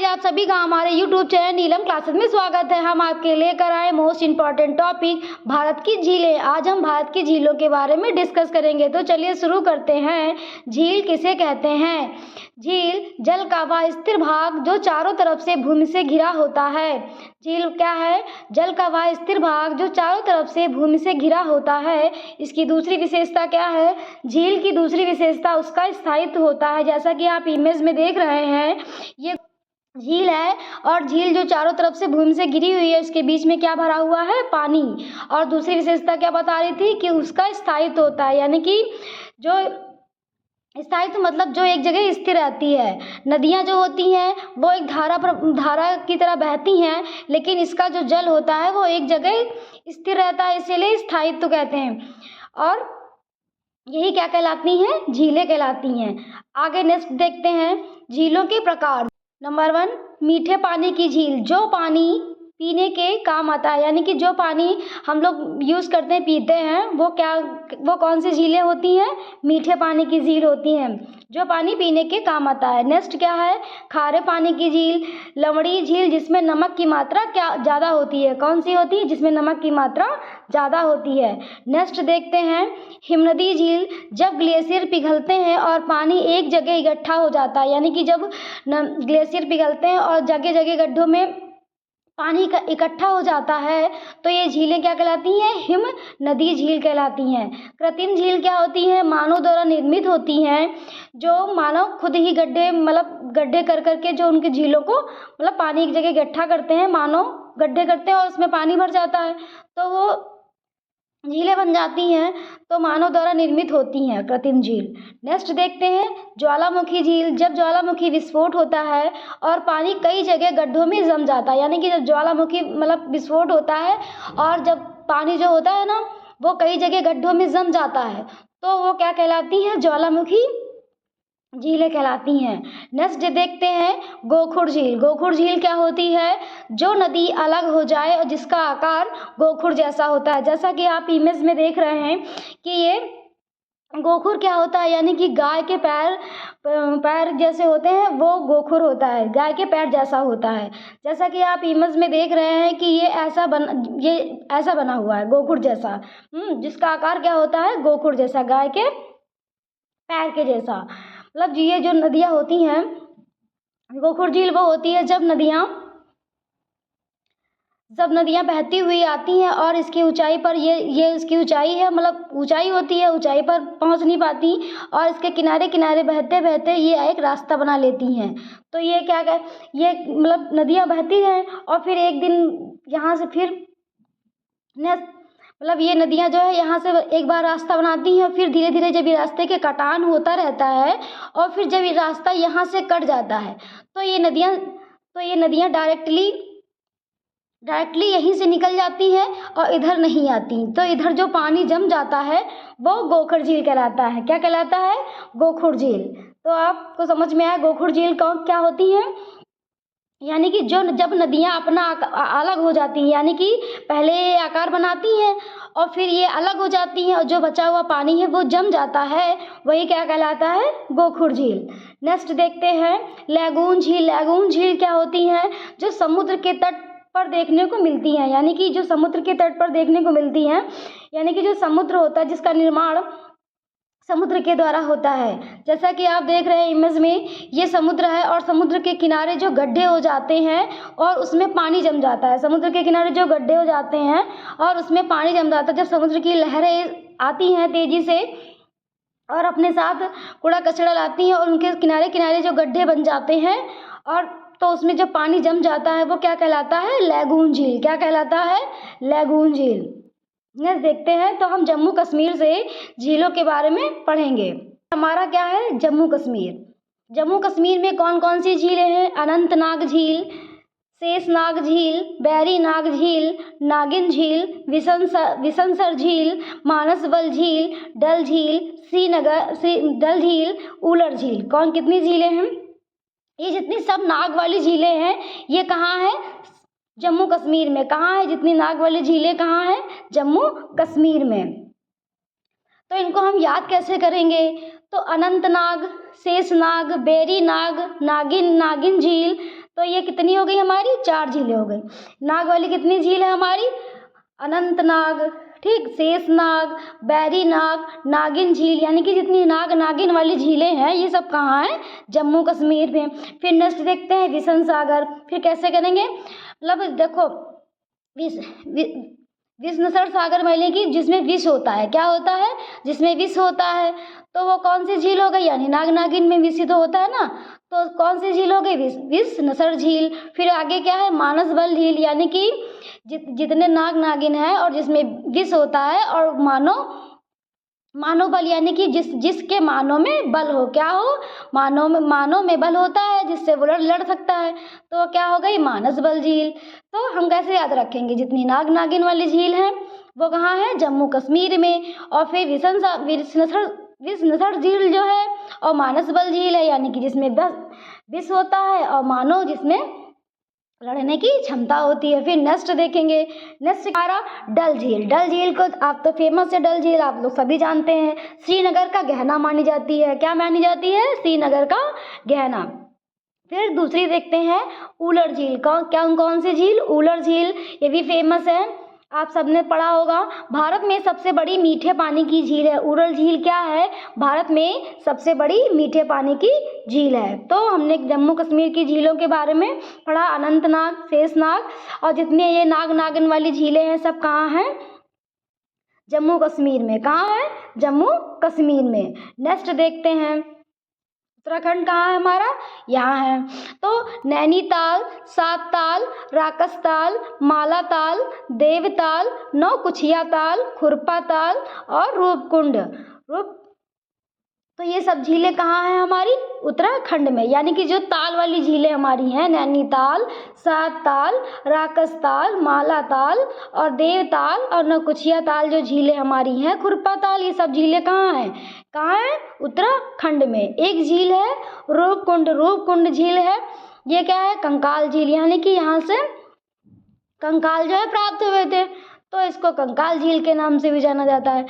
आप सभी का हमारे YouTube चैनल नीलम क्लासेस में स्वागत है। हम आपके लेकर आए मोस्ट इम्पॉर्टेंट टॉपिक भारत की झीलें। आज हम भारत की झीलों के बारे में डिस्कस करेंगे। तो चलिए शुरू करते हैं। झील किसे कहते हैं? झील जल का वह स्थिर भाग जो चारों तरफ से भूमि से घिरा होता है। झील क्या है? जल का वह स्थिर भाग जो चारों तरफ से भूमि से घिरा होता है। इसकी दूसरी विशेषता क्या है? झील की दूसरी विशेषता उसका स्थायित्व होता है। जैसा कि आप इमेज में देख रहे हैं, ये झील है और झील जो चारों तरफ से भूमि से घिरी हुई है, उसके बीच में क्या भरा हुआ है? पानी। और दूसरी विशेषता क्या बता रही थी? कि उसका स्थायित्व होता है, यानी कि जो स्थायित्व मतलब जो एक जगह स्थिर रहती है। नदियाँ जो होती हैं वो एक धारा की तरह बहती हैं, लेकिन इसका जो जल होता है वो एक जगह स्थिर रहता है, इसीलिए स्थायित्व कहते हैं। और यही क्या कहलाती हैं? झीलें कहलाती हैं। आगे नेक्स्ट देखते हैं झीलों के प्रकार। नंबर 1, मीठे पानी की झील, जो पानी पीने के काम आता है, यानी कि जो पानी हम लोग यूज़ करते हैं, पीते हैं, वो कौन सी झीलें होती हैं? मीठे पानी की झील होती हैं, जो पानी पीने के काम आता है। नेक्स्ट क्या है? खारे पानी की झील, लवणी झील, जिसमें नमक की मात्रा क्या ज़्यादा होती है? कौन सी होती है? जिसमें नमक की मात्रा ज़्यादा होती है। नेक्स्ट देखते हैं हिमनदी झील, जब ग्लेशियर पिघलते हैं और पानी एक जगह इकट्ठा हो जाता है, यानी कि जब ग्लेशियर पिघलते हैं और जगह जगह गड्ढों में पानी का इकट्ठा हो जाता है, तो ये झीलें क्या कहलाती हैं? हिम नदी झील कहलाती हैं। कृत्रिम झील क्या होती हैं? मानव द्वारा निर्मित होती हैं, जो मानव खुद ही गड्ढे कर करके जो उनकी झीलों को पानी एक जगह इकट्ठा करते हैं, मानव गड्ढे करते हैं और उसमें पानी भर जाता है, तो वो झीलें बन जाती हैं, तो मानव द्वारा निर्मित होती हैं कृत्रिम झील। नेक्स्ट देखते हैं ज्वालामुखी झील, जब ज्वालामुखी विस्फोट होता है और पानी कई जगह गड्ढों में जम जाता है, यानी कि जब ज्वालामुखी विस्फोट होता है और जब पानी जो होता है ना वो कई जगह गड्ढों में जम जाता है, तो वो क्या कहलाती है? ज्वालामुखी झीलें कहलाती हैं। नेक्स्ट देखते हैं गोखुर झील। गोखुर झील क्या होती है? जो नदी अलग हो जाए और जिसका आकार गोखुर जैसा होता है। जैसा कि आप इमेज में देख रहे हैं कि ये गोखुर क्या होता है, यानी कि गाय के पैर जैसे होते हैं, वो गोखुर होता है, गाय के पैर जैसा होता है। जैसा कि आप इमेज में देख रहे हैं कि ये ऐसा बना हुआ है गोखुर जैसा, जिसका आकार क्या होता है? गोखुर जैसा, गाय के पैर के जैसा। मतलब ये जो नदियाँ होती हैं, गोखुर झील वो होती है जब नदियाँ बहती हुई आती हैं और इसकी ऊंचाई पर ये इसकी ऊंचाई है, ऊंचाई होती है, ऊंचाई पर पहुंच नहीं पाती और इसके किनारे किनारे बहते बहते ये एक रास्ता बना लेती हैं। तो ये नदियाँ बहती हैं और फिर एक दिन यहाँ से फिर ये नदियाँ जो है यहाँ से एक बार रास्ता बनाती हैं और फिर धीरे धीरे जब ये रास्ते के कटान होता रहता है और फिर जब ये रास्ता यहाँ से कट जाता है, तो ये नदियाँ डायरेक्टली यहीं से निकल जाती है और इधर नहीं आती। तो इधर जो पानी जम जाता है वो गोखुर झील कहलाता है। क्या कहलाता है? गोखुर झील। तो आपको समझ में आया गोखुर झील क्या होती है? यानी कि जब नदियाँ अपना अलग हो जाती हैं, यानी कि पहले ये आकार बनाती हैं और फिर ये अलग हो जाती हैं और जो बचा हुआ पानी है वो जम जाता है, वही क्या कहलाता है? गोखुर झील। नेक्स्ट देखते हैं लैगून झील। लैगून झील क्या होती हैं? जो समुद्र के तट पर देखने को मिलती हैं, यानी कि जो समुद्र के तट पर देखने को मिलती हैं, यानी कि जो समुद्र होता है जिसका निर्माण समुद्र के द्वारा होता है। जैसा कि आप देख रहे हैं इमेज में, ये समुद्र है और समुद्र के किनारे जो गड्ढे हो जाते हैं और उसमें पानी जम जाता है। समुद्र के किनारे जो गड्ढे हो जाते हैं और उसमें पानी जम जाता है, जब समुद्र की लहरें आती हैं तेजी से और अपने साथ कूड़ा कचरा लाती हैं और उनके किनारे किनारे जो गड्ढे बन जाते हैं और तो उसमें जब पानी जम जाता है वो क्या कहलाता है? लैगून झील। क्या कहलाता है? लैगून झील। नेक्स्ट देखते हैं, तो हम जम्मू कश्मीर से झीलों के बारे में पढ़ेंगे। हमारा क्या है? जम्मू कश्मीर। जम्मू कश्मीर में कौन कौन सी झीलें हैं? अनंतनाग झील, शेषनाग झील, बैरीनाग झील, नागिन झील, विशनसर झील, मानसबल झील, डल झील, उलर झील। कितनी झीलें हैं? ये जितनी सब नाग वाली झीलें हैं ये कहाँ है? जम्मू कश्मीर में। कहाँ है? जितनी नाग वाली झीलें कहाँ हैं? जम्मू कश्मीर में। तो इनको हम याद कैसे करेंगे? तो अनंतनाग, शेषनाग, बैरीनाग, नागिन झील, तो ये कितनी हो गई हमारी, 4 झीलें हो गई। नाग वाली कितनी झील है हमारी, अनंतनाग, ठीक, शेषनाग, बैरीनाग, नागिन झील, यानी कि जितनी नाग नागिन वाली झीलें हैं ये सब कहाँ हैं, जम्मू कश्मीर में। फिर नेक्स्ट देखते हैं विशन सागर। फिर कैसे करेंगे, मतलब देखो विषनसर सागर मतलब कि जिसमें विष होता है, क्या होता है, जिसमें विष होता है, तो वो कौन सी झील हो गई, यानी नाग नागिन में विष तो होता है ना, तो कौन सी झील हो गई, विषनसर झील। फिर आगे क्या है, मानसबल झील, यानी कि जितने नाग नागिन है और जिसमें विष होता है और मानव बल, यानी कि जिसके मानव में बल हो, क्या हो, मानव में बल होता है जिससे वो लड़ सकता है, तो क्या हो गई, मानस बल झील। तो हम कैसे याद रखेंगे, जितनी नाग नागिन वाली झील है वो कहाँ है, जम्मू कश्मीर में। और फिर विषनसर झील जो है और मानस बल झील है, यानी कि जिसमें विष होता है और मानव जिसमें लड़ने की क्षमता होती है। फिर नेक्स्ट देखेंगे, नेक्स्ट हमारा डल झील। डल झील को आप तो फेमस है, डल झील आप लोग सभी जानते हैं, श्रीनगर का गहना मानी जाती है। क्या मानी जाती है, श्रीनगर का गहना। फिर दूसरी देखते हैं उलर झील। कौन सी झील, उलर झील, ये भी फेमस है, आप सबने पढ़ा होगा। भारत में सबसे बड़ी मीठे पानी की झील है उलर झील। क्या है, भारत में सबसे बड़ी मीठे पानी की झील है। तो हमने जम्मू कश्मीर की झीलों के बारे में पढ़ा, अनंतनाग, शेषनाग, और जितने ये नाग नागिन वाली झीलें हैं सब कहाँ हैं, जम्मू कश्मीर में। कहाँ है, जम्मू कश्मीर में। नेक्स्ट देखते हैं उत्तराखंड कहाँ है हमारा, यहाँ है। तो नैनीताल, सातताल, राकसताल, मालाताल, देवताल, नौकुचिया ताल, खुरपा ताल और रूपकुंड। तो ये सब झीलें कहाँ हैं हमारी, उत्तराखंड में। यानी कि जो ताल वाली झीलें हमारी हैं, नैनीताल, सातताल, राकसताल, मालाताल और देवताल और नौकुचिया ताल जो झीलें हमारी हैं, खुरपा ताल, ये सब झीलें कहाँ हैं, उत्तराखंड में। एक झील है रूपकुंड झील है, ये क्या है, कंकाल झील, यानी कि यहाँ से कंकाल जो है प्राप्त हुए थे, तो इसको कंकाल झील के नाम से भी जाना जाता है।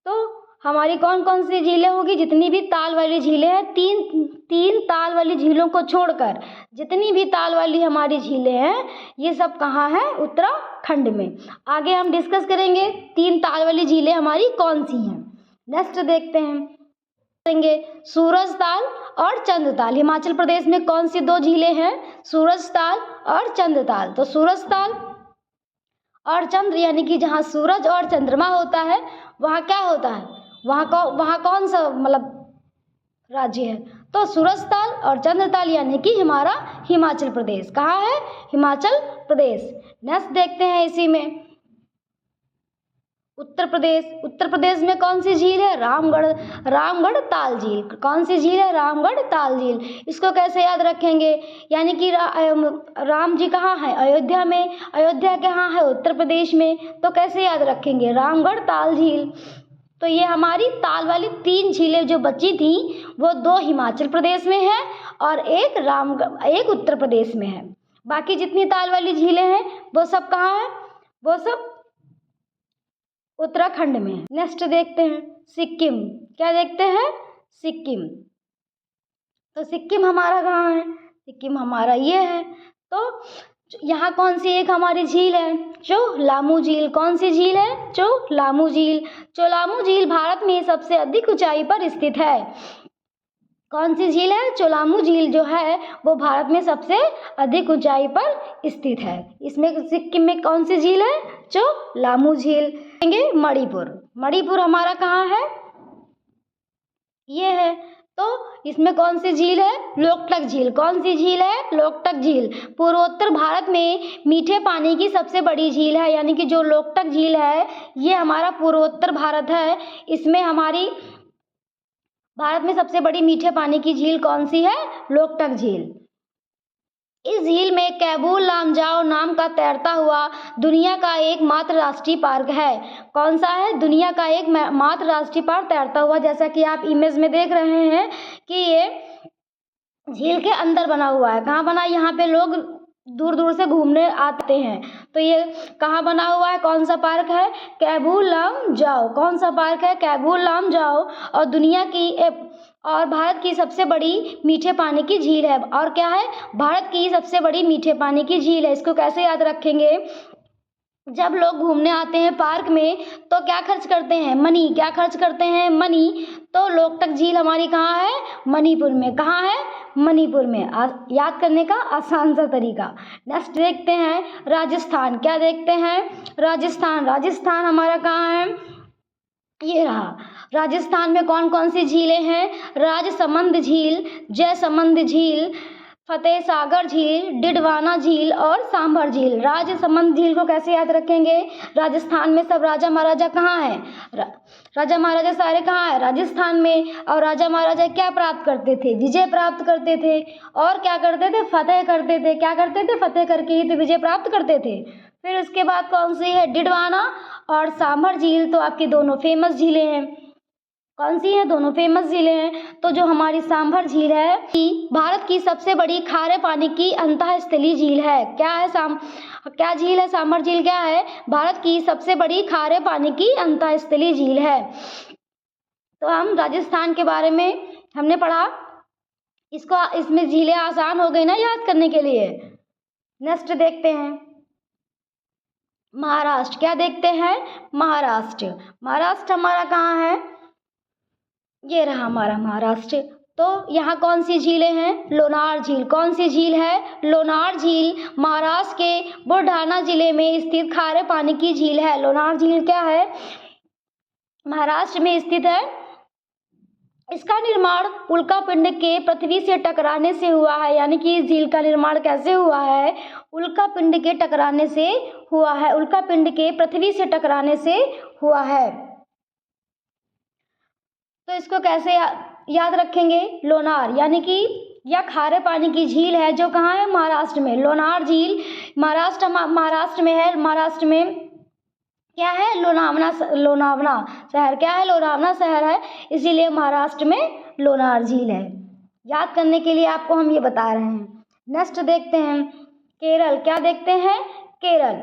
तो हमारी कौन कौन सी झीलें होगी, जितनी भी ताल वाली झीलें हैं, तीन ताल वाली झीलों को छोड़कर जितनी भी ताल वाली हमारी झीलें हैं ये सब कहाँ हैं, उत्तराखंड में। आगे हम डिस्कस करेंगे 3 ताल वाली झीलें हमारी कौन सी हैं। नेक्स्ट देखते हैं सूरज ताल और चंद्र ताल। हिमाचल प्रदेश में कौन सी 2 झीलें हैं, सूरज ताल और चंद्र ताल। तो सूरज ताल और चंद्र, यानी कि जहाँ सूरज और चंद्रमा होता है वहाँ क्या होता है, वहाँ कौन सा मतलब राज्य है, तो सूरज ताल और चंद्र ताल, यानी कि हमारा हिमाचल प्रदेश। कहाँ है, हिमाचल प्रदेश। नेक्स्ट देखते हैं इसी में उत्तर प्रदेश में कौन सी झील है, रामगढ़ ताल झील। कौन सी झील है, रामगढ़ ताल झील। इसको कैसे याद रखेंगे, यानी कि राम जी कहाँ है, अयोध्या में। अयोध्या कहाँ है, उत्तर प्रदेश में। तो कैसे याद रखेंगे, रामगढ़ ताल झील। तो ये हमारी ताल वाली 3 झीलें जो बची थी वो 2 हिमाचल प्रदेश में है और एक उत्तर प्रदेश में है। बाकी जितनी ताल वाली झीलें हैं वो सब कहाँ है, वो सब उत्तराखंड में है। नेक्स्ट देखते हैं सिक्किम। क्या देखते हैं, सिक्किम। तो सिक्किम हमारा कहाँ है, सिक्किम हमारा ये है। तो यहाँ कौन सी एक हमारी झील है, चोलामू झील। कौन सी झील है, चोलामू झील। चोलामू झील भारत में सबसे अधिक ऊंचाई पर स्थित है। कौन सी झील है, चोलामू झील जो है वो भारत में सबसे अधिक ऊंचाई पर स्थित है। इसमें सिक्किम में कौन सी झील है, चोलामू झील। मणिपुर हमारा कहाँ है, ये है। तो इसमें कौन सी झील है, लोकटक झील। कौन सी झील है, लोकटक झील। पूर्वोत्तर भारत में मीठे पानी की सबसे बड़ी झील है, यानी कि जो लोकटक झील है ये हमारा पूर्वोत्तर भारत है। इसमें हमारी भारत में सबसे बड़ी मीठे पानी की झील कौन सी है, लोकटक झील। इस झील में कैबूल लामजाओ नाम का तैरता हुआ दुनिया का एकमात्र राष्ट्रीय पार्क है। कौन सा है, दुनिया का एक मात्र राष्ट्रीय पार्क तैरता हुआ। जैसा कि आप इमेज में देख रहे हैं कि ये झील के अंदर बना हुआ है। कहाँ बना, यहाँ पे लोग दूर दूर से घूमने आते हैं। तो ये कहाँ बना हुआ है, कौन सा पार्क है, कैबूल लामजाओ। कौन सा पार्क है, कैबूल लामजाओ। और दुनिया की और भारत की सबसे बड़ी मीठे पानी की झील है। और क्या है? भारत की सबसे बड़ी मीठे पानी की झील है। इसको कैसे याद रखेंगे? जब लोग घूमने आते हैं पार्क में तो क्या खर्च करते हैं? मनी। क्या खर्च करते हैं? मनी। तो लोकटक झील हमारी कहाँ है? मणिपुर में। कहाँ है? मणिपुर में। याद करने का आसान सा तरीका। नेक्स्ट देखते हैं राजस्थान। क्या देखते हैं? राजस्थान। राजस्थान हमारा कहाँ है? ये रहा। राजस्थान में कौन कौन सी झीलें हैं? राजसमंद झील, जयसमंद झील, फतेह सागर झील, डिडवाना झील और सांभर झील। राजसमंद झील को कैसे याद रखेंगे? राजस्थान में सब राजा महाराजा कहाँ हैं? राजा महाराजा सारे कहाँ हैं? राजस्थान में। और राजा महाराजा क्या प्राप्त करते थे? विजय प्राप्त करते थे। और क्या करते थे? फतेह करते थे। क्या करते थे? फतेह करके ही तो विजय प्राप्त करते थे। फिर उसके बाद कौन सी है? डिडवाना और सांभर झील। तो आपकी दोनों फेमस झीलें हैं। कौन सी है? दोनों फेमस झीलें हैं। तो जो हमारी सांभर झील है कि भारत की सबसे बड़ी खारे पानी की अंतःस्थलीय झील है। क्या है? क्या झील है? सांभर झील क्या है? भारत की सबसे बड़ी खारे पानी की अंतःस्थलीय झील है। तो हम राजस्थान के बारे में हमने पढ़ा। इसमें झीलें आसान हो गई ना याद करने के लिए। नेक्स्ट देखते हैं महाराष्ट्र। क्या देखते हैं? महाराष्ट्र। महाराष्ट्र हमारा कहाँ है? ये रहा हमारा महाराष्ट्र। तो यहाँ कौन सी झीलें हैं? लोनार झील। कौन सी झील है? लोनार झील महाराष्ट्र के बुलढाना जिले में स्थित खारे पानी की झील है। लोनार झील क्या है? महाराष्ट्र में स्थित है। इसका निर्माण उल्कापिंड के पृथ्वी से टकराने से हुआ है। यानी कि इस झील का निर्माण कैसे हुआ है? उल्कापिंड के टकराने से हुआ है। उल्कापिंड के पृथ्वी से टकराने से हुआ है। तो इसको कैसे याद रखेंगे? लोनार यानी कि यह खारे पानी की झील है जो कहाँ है? महाराष्ट्र में। लोनार झील महाराष्ट्र में है। महाराष्ट्र में क्या है? लोनावला शहर। क्या है? लोनावला शहर है, इसीलिए महाराष्ट्र में लोनार झील है। याद करने के लिए आपको हम ये बता रहे हैं। नेक्स्ट देखते हैं केरल। क्या देखते हैं? केरल।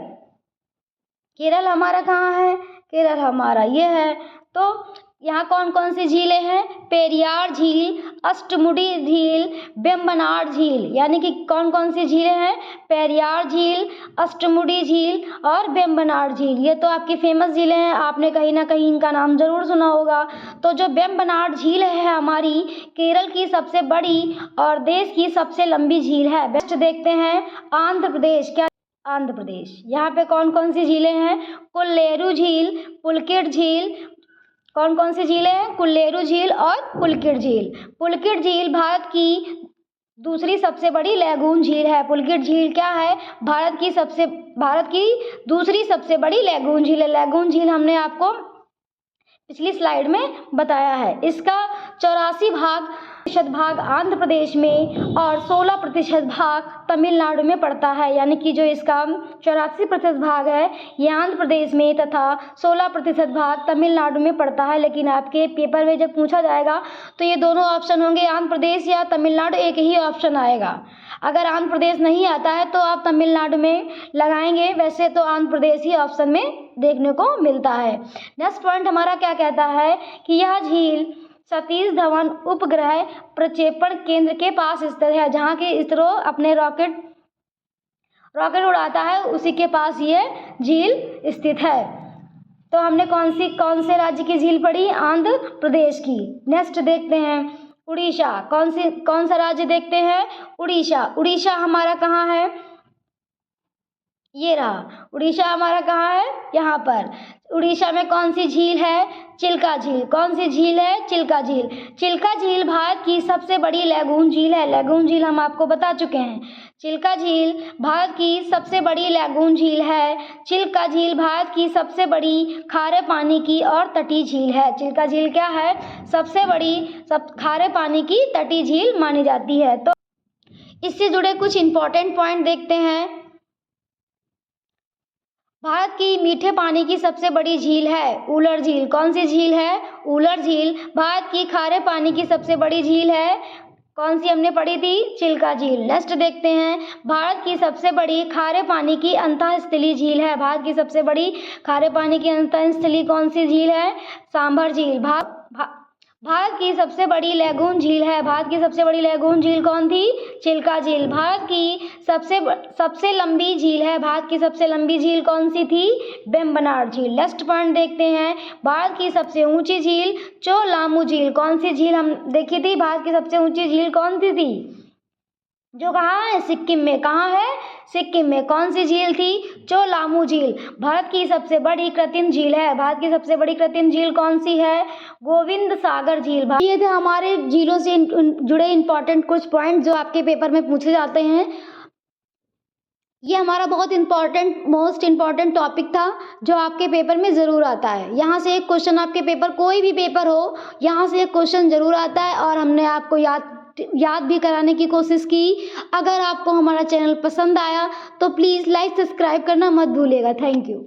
केरल हमारा कहाँ है? केरल हमारा ये है। तो यहाँ कौन कौन सी झीलें हैं? पेरियार झील, अष्टमुडी झील, वेम्बनाड झील। यानी कि कौन कौन सी झीलें हैं? पेरियार झील, अष्टमुडी झील और वेम्बनाड झील। ये तो आपकी फेमस झीलें हैं, आपने कहीं ना कहीं इनका नाम जरूर सुना होगा। तो जो वेम्बनाड झील है हमारी केरल की सबसे बड़ी और देश की सबसे लंबी झील है। बेस्ट देखते हैं आंध्र प्रदेश। क्या? आंध्र प्रदेश। यहाँ पे कौन कौन सी झीलें हैं? कोल्लेरू झील, पुलकिट झील। कौन कौन सी झीलें हैं? कोल्लेरू झील और पुलकिट झील। पुलकिट झील भारत की दूसरी सबसे बड़ी लैगून झील है। पुलकिट झील क्या है? भारत की दूसरी सबसे बड़ी लैगून झील है। लैगून झील हमने आपको पिछली स्लाइड में बताया है। इसका 84% भाग आंध्र प्रदेश में और 16% भाग तमिलनाडु में पड़ता है। यानी कि जो इसका 84% भाग है ये आंध्र प्रदेश में तथा 16% भाग तमिलनाडु में पड़ता है। लेकिन आपके पेपर में जब पूछा जाएगा तो ये दोनों ऑप्शन होंगे, आंध्र प्रदेश या तमिलनाडु, एक ही ऑप्शन आएगा। अगर आंध्र प्रदेश नहीं आता है तो आप तमिलनाडु में लगाएंगे, वैसे तो आंध्र प्रदेश ही ऑप्शन में देखने को मिलता है। नेक्स्ट पॉइंट हमारा क्या कहता है कि यह झील सतीश धवन उपग्रह प्रक्षेपण केंद्र के पास स्थित है। जहाँ के इसरो अपने रॉकेट उड़ाता है उसी के पास ये झील स्थित है। तो हमने कौन से राज्य की झील पढ़ी? आंध्र प्रदेश की। नेक्स्ट देखते हैं उड़ीसा। कौन सा राज्य देखते हैं? उड़ीसा। उड़ीसा हमारा कहाँ है? ये रहा। उड़ीसा हमारा कहाँ है? यहाँ पर। उड़ीसा में कौन सी झील है? चिल्का झील। कौन सी झील है? चिल्का झील। चिल्का झील भारत की सबसे बड़ी लैगून झील है। लैगून झील हम आपको बता चुके हैं। चिल्का झील भारत की सबसे बड़ी लैगून झील है। चिल्का झील भारत की सबसे बड़ी खारे पानी की और तटीय झील है। चिल्का झील क्या है? सबसे बड़ी खारे पानी की तटीय झील मानी जाती है। तो इससे जुड़े कुछ इंपॉर्टेंट पॉइंट देखते हैं। भारत की मीठे पानी की सबसे बड़ी झील है उलर झील। कौन सी झील है? उलर झील। भारत की खारे पानी की सबसे बड़ी झील है, कौन सी हमने पढ़ी थी? चिल्का झील। नेक्स्ट देखते हैं भारत की सबसे बड़ी खारे पानी की अंतःस्थलीय झील है। भारत की सबसे बड़ी खारे पानी की अंतःस्थलीय कौन सी झील है? सांभर झील। भारत की सबसे बड़ी लैगून झील है। भारत की सबसे बड़ी लैगून झील कौन थी? चिल्का झील। भारत की सबसे लंबी झील है। भारत की सबसे लंबी झील कौन सी थी? वेम्बनाड झील। नेक्स्ट पॉइंट देखते हैं, भारत की सबसे ऊंची झील चोलामू झील। कौन सी झील हम देखी थी? भारत की सबसे ऊंची झील कौन सी थी? जो कहाँ है? सिक्किम में। कहाँ है? सिक्किम में। कौन सी झील थी? चोलामू झील। भारत की सबसे बड़ी कृत्रिम झील है। भारत की सबसे बड़ी कृत्रिम झील कौन सी है? गोविंद सागर झील। ये थे हमारे झीलों से जुड़े इंपॉर्टेंट कुछ पॉइंट जो आपके पेपर में पूछे जाते हैं। ये हमारा बहुत मोस्ट इम्पॉर्टेंट टॉपिक था जो आपके पेपर में ज़रूर आता है। यहाँ से एक क्वेश्चन आपके पेपर, कोई भी पेपर हो, यहाँ से एक क्वेश्चन ज़रूर आता है और हमने आपको याद भी कराने की कोशिश की। अगर आपको हमारा चैनल पसंद आया तो प्लीज़ लाइक सब्सक्राइब करना मत भूलिएगा। Thank you.